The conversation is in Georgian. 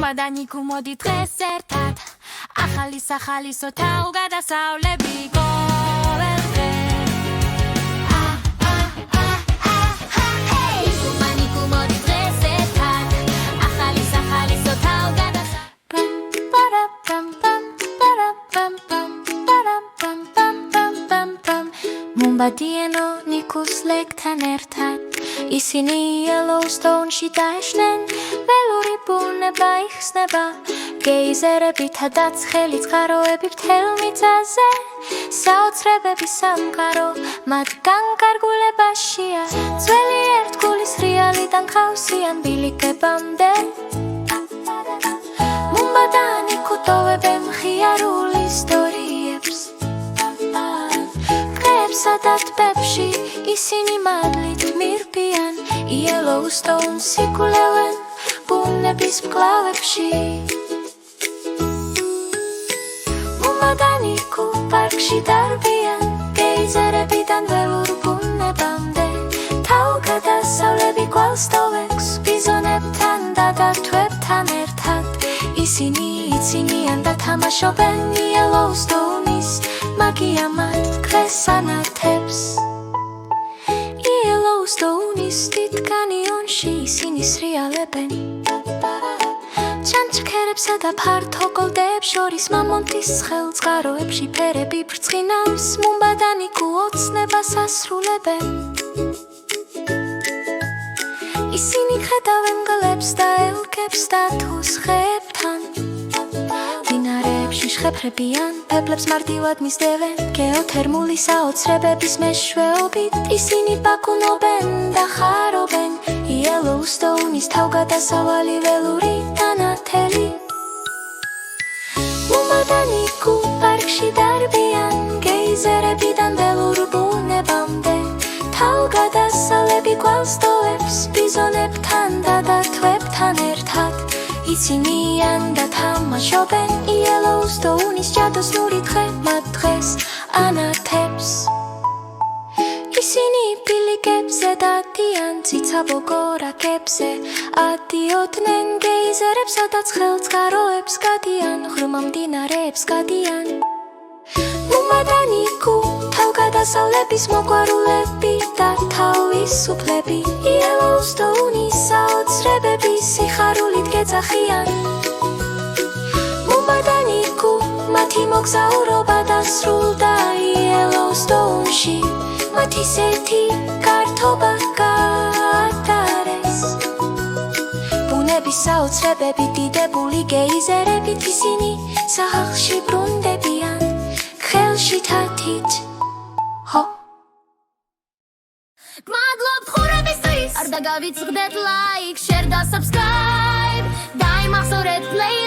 მომადანიკუ მოდი დღეს ერთად ახალი სახალისო თავგადასავლები ყოველდღე მომადანიკუ მოდი დღეს ერთად ახალი სახალისო მომბადიანო ნიკუს ლეკთან ერთად ისინი Yellowstone-ში დაეშნენ ველური ბუნება იხსნება გეიზერებითა დაცხელი წყაროები მთელ მიწაზე საოცრებები სამყარო მათგან გარგულებაშია ძველი ერთგულის რეალიდან ხავსიან ბილიკებამდე მომბადანიკუ ტოვებენ მხიარულ ისტორიებს კრებსა და ტბებში ისინი მადლით მირბიან Yellowstone-ს იკვლევენ ბუნების მკლავებში მომადანიკუ პარკში დარბიან გეიზერებიდან ველურ ბუნებამდე თავგადასავლები გვალს ტოვებს ბიზონებთან და დათვებთან ერთად ისინი იცინიან და თამაშობენ Yellowstone-ის მაგია მათ დღეს ანათებს Yellowstone-ის დიდ კანიონში ისინი სრიალებენ ჩანჩქერებსა და ფართო კლდეებს შორის მამონტის ხელწყაროებში ფერები ბრწყინავს მომბადანიკუ ოცნებას ასრულებენ ისინი ხედავენ გლებს და ელკებს და თუსხებთან დინარეებში შხეფრებიან ფებლებს მარტივად მისდევენ გეოთერმული საოცრებების მეშვეობით ისინი ბაკუნობენ და ხარობენ Yellowstone-ის თავგადასავალი ველური დანათელი მომადანიკუ პარკში დარბიან გეიზერებიდან ველურ ბუნებამდე თავგადასავლები გვალს ტოვებს ბიზონებთან და დათვებთან ერთად იცინიან და თამაშობენ Yellowstone-ის ჯადოსნური დღე მათ დღეს ანათებს ისინი ბილიკებზე დადიან ციცაბო გორაკებზე ადიოდნენ გეიზერებსა და ცხელწყაროებს გადიან ღრმა მდინარეებს გადიან მომადანიკუ თავგადასავლების მოყვარულები და თავისუფლები Yellowstone-ის საოცრებები სიხარულით გეძახიან მომადანიკუ მათი მოგზაურობა დასრულდა Yellowstone-ში მათ ისეთი გართობა გაატარეს ბუნების საოცრებები დიდებული გეიზერებით ისინი სახლში ბრუნდებიან ხელში თათით ჰო გმადლობ ხურებისთვის არ დაგავიწყდეთ ლაიქ შერ და subscribe დაიმახსოვრეთ play